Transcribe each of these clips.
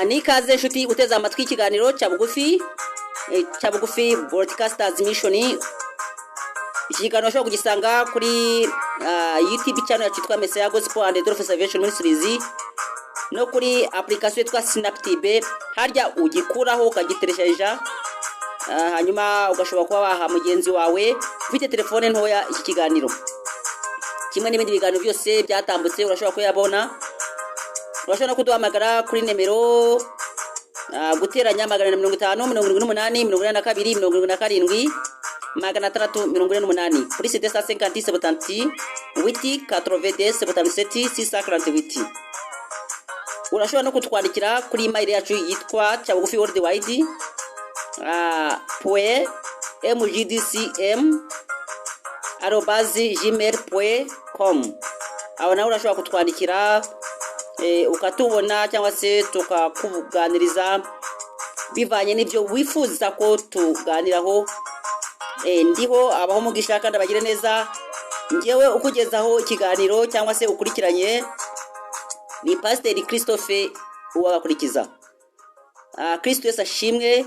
ni ikaze nshuti uteze amatwi ikiganiro cya bugufi broadcasters mission. Iki kiganiro ushobora kugisanga kuri YouTube channel yitwa Messiah Gospel and Dolphin Salvation Ministries no kuri application yitwa Synaptib. Harya ugikuraho ukagiteresheja hanyuma ugashobora kuba waha mugenzi wawe ufite telefone ntoya iki kiganiro. Kimwe n'ibindi biganiro byose byatambutse urashobora kuyabona. Urashobora no kuduhamagara kuri nimero guteranya 550 88 kuri 750 648. Urashobora no kutwandikira kuri email yacu yitwa cyabugufi worldwide mgdcm@gmail.com. aho nawe urashobora kutwandikira ukatubona cyangwa se tukakuganiriza bivanye n'ibyo wifuza ko tuganiraho. Ndiho abaho mugisha kandi abagire neza. Ngewe ukugezaho ikiganiro cyangwa se ukurikiranye ni Pastor Christophe uwabakurikiza. Kristo Yesu ashimwe.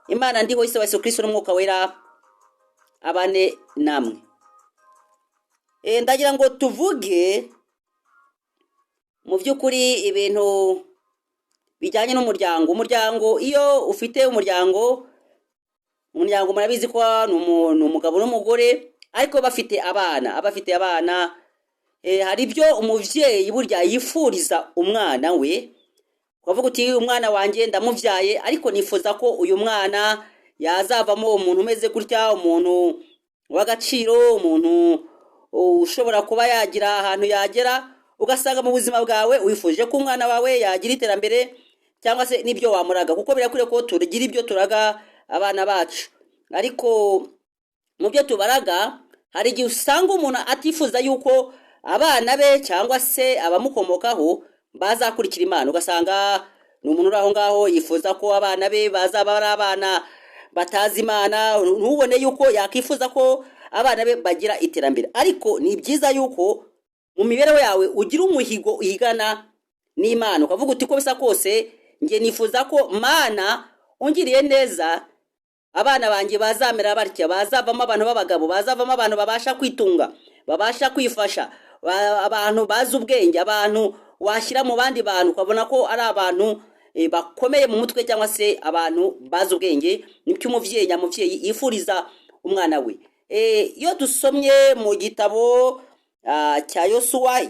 Imana ndiho ise wa Kristo n'umwuka wera abane namwe. Ndagira ngo tuvuge mu by'ukuri ibintu bijyanye n'umuryango. Iyo ufite umuryango murabizi ko ni umugabo n'umugore ariko bafite abana. Hari ibyo umuvyeyi burya yifuriza umwana we, ukavuga uti umwana wanjye ndamuvyaye ariko nifuza ko uyu mwana yazavamo umuntu umeze gutya, umuntu w'agaciro, umuntu ushobora kuba yagira ahantu yagera. Ugasanga mu buzima bwawe wifuje ko umwana wawe yagira iterambere cyangwa se nibyo wamuraga, kuko birakwiye ko tugira ibyo turaga abana bacu. Ariko mu byo tubaraga hari igihe usanga umuntu atifuza yuko abana be cyangwa se abamukomokaho bazakurikira Imana. Ugasanga ni umuntu uri aho ngaho yifuza ko abana be bazaba ari abana batazi Imana. Ntubone yuko yakifuza ko abana be bagira iterambere. Ariko ni byiza yuko mu mibereho yawe ugira umuhigo uhigana n'Imana, ukavuga uti ko bisa kose nge nifuza ko Mana ungiriye neza abana banjye bazamera batya, bazavamo abantu b'abagabo, bazavamo abantu babasha kwitunga, babasha kwifasha, abantu bazi ubwenge, abantu washyira mu bandi bantu ukabona ko ari abantu bakomeye mu mutwe cyangwa se abantu bazi ubwenge. Nicyo umuvyeyi yifuriza umwana we. Iyo dusomye mu gitabo cya Yosuwa,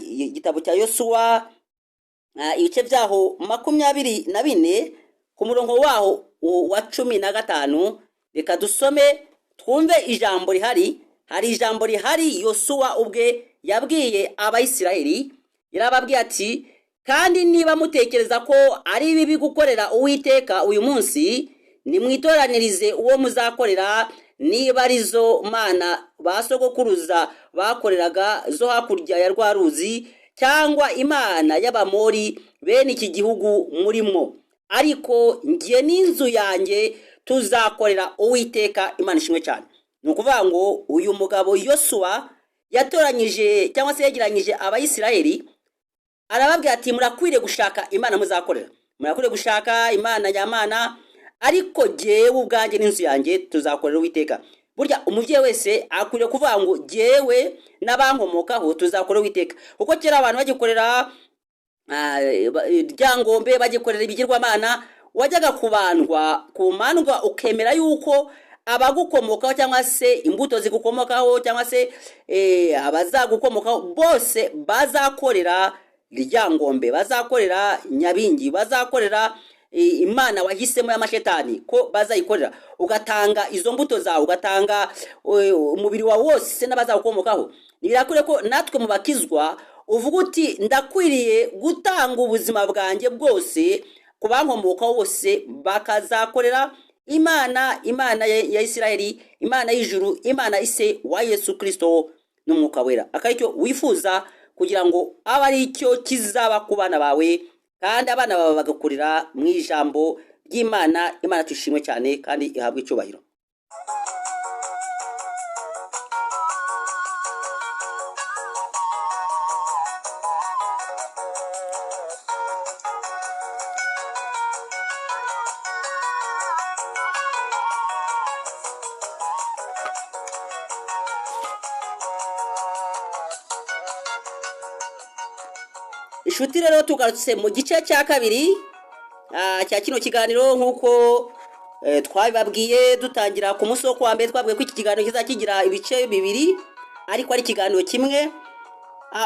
ibice byaho 24 ku murongo waho wa 15, reka dusome twumve ijambo rihari. Hari ijambo rihari Yosuwa ubwe yabwiye Abayisiraheli. Yarababwiye ati, kandi niba mutekereza ko ari bibi gukorera Uwiteka uyu munsi, nimwitoranirize uwo muzakorera, niba arizo mana basogokuruza bakoreraga zo hakurya ya rwa ruzi, cyangwa imana y'Abamori bene iki gihugu murimo. Ariko ngiye n'inzu yanjye tuzakorera Uwiteka. Imana ishimwe cyane. Ni ukuvuga ngo uyu mugabo Yosuwa yatoranyije cyangwa se yegeranyije Abayisiraheli, arababwira ati murakwiriye gushaka imana muzakorera, murakwiriye gushaka imana nyamana, ariko jyewe ubwanjye n'inzu yanjye tuzakorera Uwiteka. Burya umuvyeyi wese akwiriye kuvuga ngo jyewe n'abankomokaho tuzakorera Uwiteka. Kuko kera abantu bagikorera ryangombe, bagikorera ibigirwamana, wajyaga kumandwa ukemera yuko abagukomokaho cyangwa se imbuto zigukomokaho cyangwa se abazagukomokaho bose bazakorera ryangombe, bazakorera nyabingi, bazakorera imana wahisemo y'amashetani ko bazayikorera. Ugatanga izo mbuto zawe, ugatanga umubiri wawe wose n'abazagukomokaho. Nibirakure ko natwe mu bakizwa uvuga uti ndakwiriye gutanga ubuzima bwanjye bwose ku bankomokaho bose bakazakorera Imana ya Isiraheli, Imana y'ijuru, Imana ise wa Yesu Kristo n'umwuka wera. Akaricyo wifuza kugira ngo aba ari icyo kizaba ku bana bawe, kandi abana bawe bagakurira mu ijambo ry'Imana. Imana tushimwe cyane kandi ihabwe icyubahiro. inshuti rero tugarutse mu gice cya kabiri cya kino kiganiro nk'uko twabibabwiye dutangira ku munsi wo kuwa mbere twabwiye ko iki kiganiro kizakigira ibice bibiri ariko ari ikiganiro kimwe.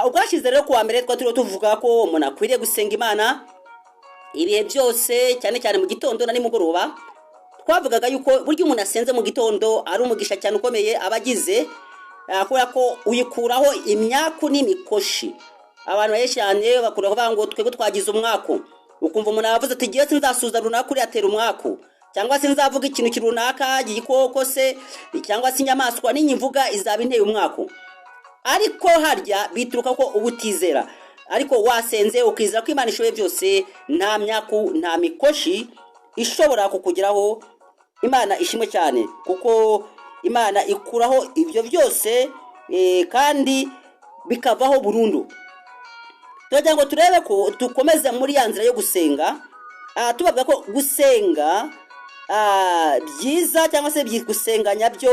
Ubwashize rero kuwa mbere twari tuvuga ko umuntu akwiriye gusenga Imana ibihe byose cyane cyane mu gitondo na nimugoroba. Twavugaga yuko buryo umuntu asenze mu gitondo ari umugisha cyane ukomeye abagize, kubera ko uyikuraho imyaku n'imikoshi. Abantu benshi cyane bakuraho bango twego twagize umwaku, ukumva umuntu yavuze ati giye sinzasuza runaka uri atera umwaku, cyangwa se nzavuga ikintu kirunaka gikoko se cyangwa se inyamaswa n'inyivuga izaba inteye umwaku. Ariko harya bituruka ko ubutizera, ariko wasenze ukizera ko Imana ishoboye byose, nta myaku nta mikoshi ishobora kukugeraho. Imana ishimwe cyane kuko Imana ikuraho ibyo byose kandi bikavaho burundu. Turagira ngo turebe ko dukomeze muri ya nzira yo gusenga, tubavuga ko gusenga byiza cyangwa se gusenganya byo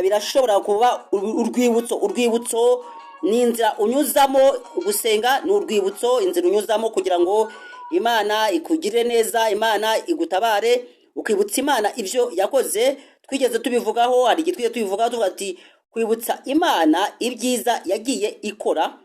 birashobora kuba urwibutso ni inzira unyuzamo. Gusenga ni urwibutso, inzira unyuzamo kugira ngo Imana ikugirire neza, Imana igutabare, ukibutsa Imana ibyo yakoze. Twigeze tubivugaho, hari igihe twigeze tubivugaho tuvuga ati kwibutsa Imana ibyiza yagiye ikora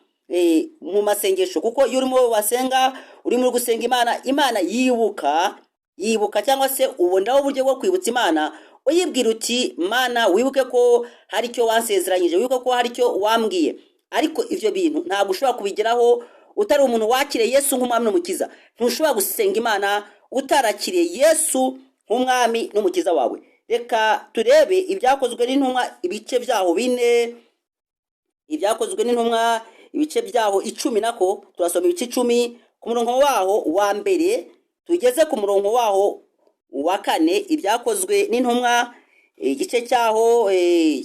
mu masengesho, kuko iyo urimo wasenga urimo gusenga Imana yibuka cyangwa se ubondaho uburyo bwo kwibutsa Imana, uyibwira uti Mana wibuke ko hari icyo wansezeranyije, wibuke ko hari icyo wambwiye. Ariko ivyo bintu ntabwo ushobora kubigeraho utari umuntu wakiriye Yesu nk'umwami n'umukiza. Ntushobora gusenga Imana utarakiriye Yesu nk'umwami n'umukiza wawe. Reka turebe ibyakozwe n'intumwa ibice byaho 4, ibyakozwe n'intumwa ibice byaho 10 nako turasoma ibice 10 ku murongo waho wa mbere tugeze ku murongo waho wa 4. Ibyakozwe n'intumwa igice cyaho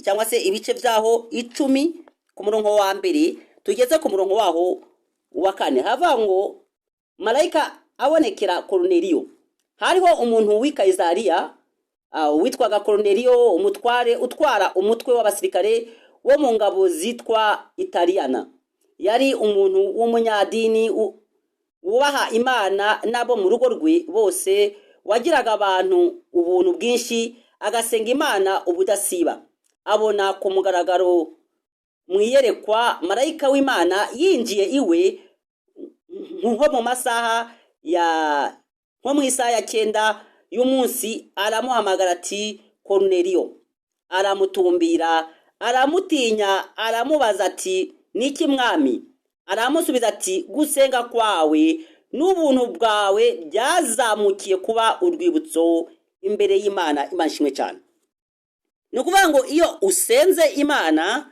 cyangwa se ibice byaho 10 ku murongo wa mbere tugeze ku murongo waho wa 4. Hava ngo marayika abonekera Korneliyo. Hariho umuntu w'i Kayisariya witwaga Korneliyo, umutware utwara umutwe w'abasirikare wo mu ngabo zitwa Italiyana. Yari umuntu w'umunyadini wubaha Imana nabo mu rugo rwe bose, wagiraga abantu ubuntu bwinshi, agasenga Imana ubudasiba. Abona ku mugaragaro mwiyerekwa marayika w'Imana yinjiye iwe nko mu masaha nko mu isaha ya 9 y'umunsi, aramuhamagara ati Korneliyo. Aramutumbira, aramutinya, aramubaza ati niki mwami? Aramusubiza ati gusenga kwawe n'ubuntu bwawe byazamukiye kuba urwibutso imbere y'Imana. Imana ishimwe cyane. Ni ukuvuga ngo iyo usenze Imana,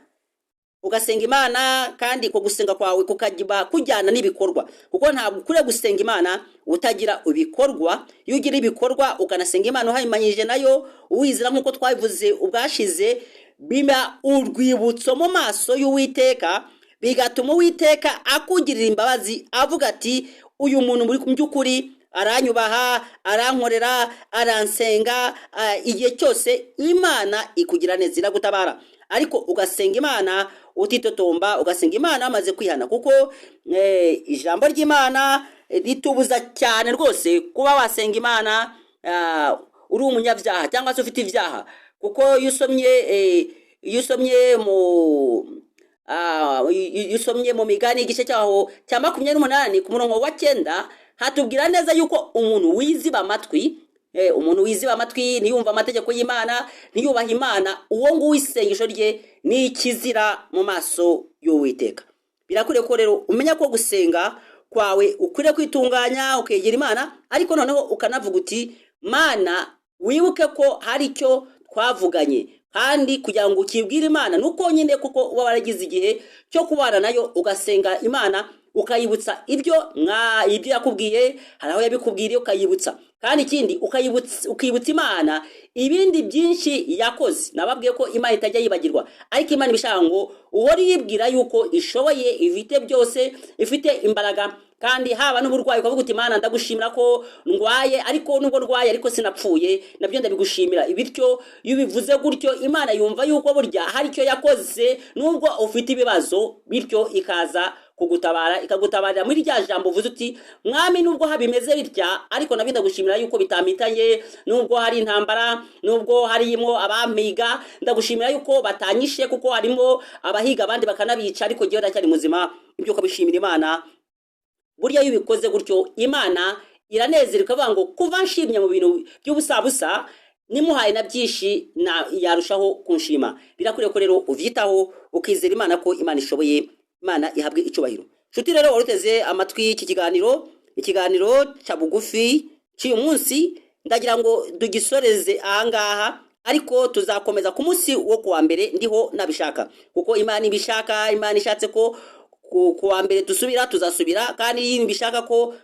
ugasenga Imana kandi ko gusenga kwawe kukagiba kujyana n'ibikorwa, kuko ntabwo ukure gusenga Imana utagira ibikorwa. Iyo ugira ibikorwa ukanasenga Imana uhayimanyije nayo uwizira nk'uko twabivuze ubwashize, bima urwibutso mu maso y'Uwiteka, bigatuma Uwiteka akugirira imbabazi, avuga ati uyu muntu muri kumbyukuri aranyubaha, arankorera, aransenga. Igihe cyose Imana ikugira neza, iragutabara. Ariko ugasenga Imana utitotomba, ugasenga Imana amaze kwihana, kuko ijambo ry'Imana ritubuza cyane rwose kuba wasenga Imana uri umunyabyaha cyangwa se ufite ibyaha. Kuko iyo usomye mu Migani igice cyaho cya 28 ku murongo wa 9 hatubwira neza yuko umuntu wiziba amatwi ntiyumva amategeko y'Imana, ntiyubaha Imana, uwo nguwo isengesho rye ni ikizira mu maso y'Uwiteka. Birakwiye ko rero umenya ko gusenga kwawe ukwiye kwitunganya ukegera Imana, ariko noneho ukanavuga uti Mana wibuke ko hari icyo twavuganye, kandi kugira ngo ukibwire Imana nuko nyine kuko uba waragize igihe cyo kubana nayo, ugasenga Imana ukayibutsa ibyo yakubwiye, hari aho yabikubwiriye ukayibutsa, kandi ikindi ukibutsa Imana ibindi byinshi yakoze. Nababwiye ko Imana itajya yibagirwa, ariko Imana ibishaka ngo uhore yibwira yuko ishoboye, ifite byose, ifite imbaraga. Kandi haba n'uburwayi ukavuga uti Imana ndagushimira ko ndwaye, ariko nubwo ndwaye ariko sinapfuye, nabyo ndabigushimira. Bityo iyo bivuze gutyo Imana yumva yuko burya hari icyo yakoze nubwo ufite ibibazo, bityo ikaza kugutabara, ikagutabarira muri rya jambo uvuze uti mwami, nubwo habimeze bitya ariko nabyo ndagushimira yuko bitampitanye, nubwo hari intambara, nubwo harimo abampiga, ndagushimira yuko batanyishe kuko harimo abahiga abandi bakanabica, ariko jyewe ndacyari muzima. Ibyo ukabishimira Imana. Burya iyo ubikoze gutyo Imana iranezerwa ikavuga ngo kuva nshimye mu bintu by'ubusabusa nimuhaye na byinshi yarushaho kunshima. Birakwiriye ko rero uvyitaho ukizera Imana ko Imana ishoboye, Imana ihabwe icubahiro. Nshuti rero waruteze amatwi iki ikiganiro ca bugufi cy'uyu munsi, ndagira ngo dugisoreze ahangaha, ariko tuzakomeza ku munsi wo kuwa mbere ndiho nabishaka, kuko Imana ibishaka. Imana ishatse ko kuwa mbere dusubira, tuzasubira, kandi iyo bishaka ko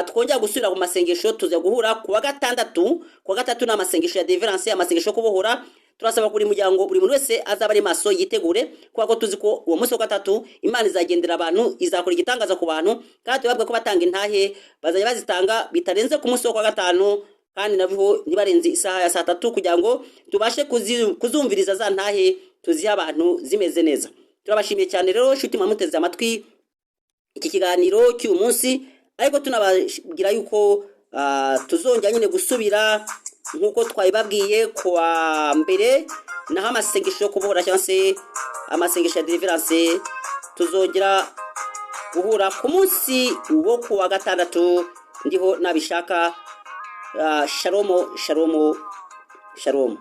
twongera gusubira mu masengesho tuza guhura kuwa gatandatu. Kuwa gatatu ni amasengesho ya deliverance, amasengesho yo kubohora. Turasaba kuri muryango buri muntu wese azaba ari maso yitegure, kuko tuzi ko uwo munsi wa gatatu Imana izagendera abantu, izakora igitangaza ku bantu, kandi tubabwe ko batanga intahe bazajya bazitanga bitarenze ku munsi wa gatanu, kandi nabwo nibarenze isaha ya 3 kugira ngo tubashe kuzumviriza za ntahe tuziha abantu zimeze neza. Turabashimiye cyane rero nshuti mwamuteze amatwi iki kiganiro cy'uyu munsi, ariko tunababwira yuko tuzongera nyine gusubira nkuko twabibabwiye kuwa mbere, naho amasengesho yo kubohora cyangwa se amasengesho ya deliverance tuzongera guhura ku munsi wo kuwa gatandatu ndiho nabishaka. Shalom, shalom, shalom.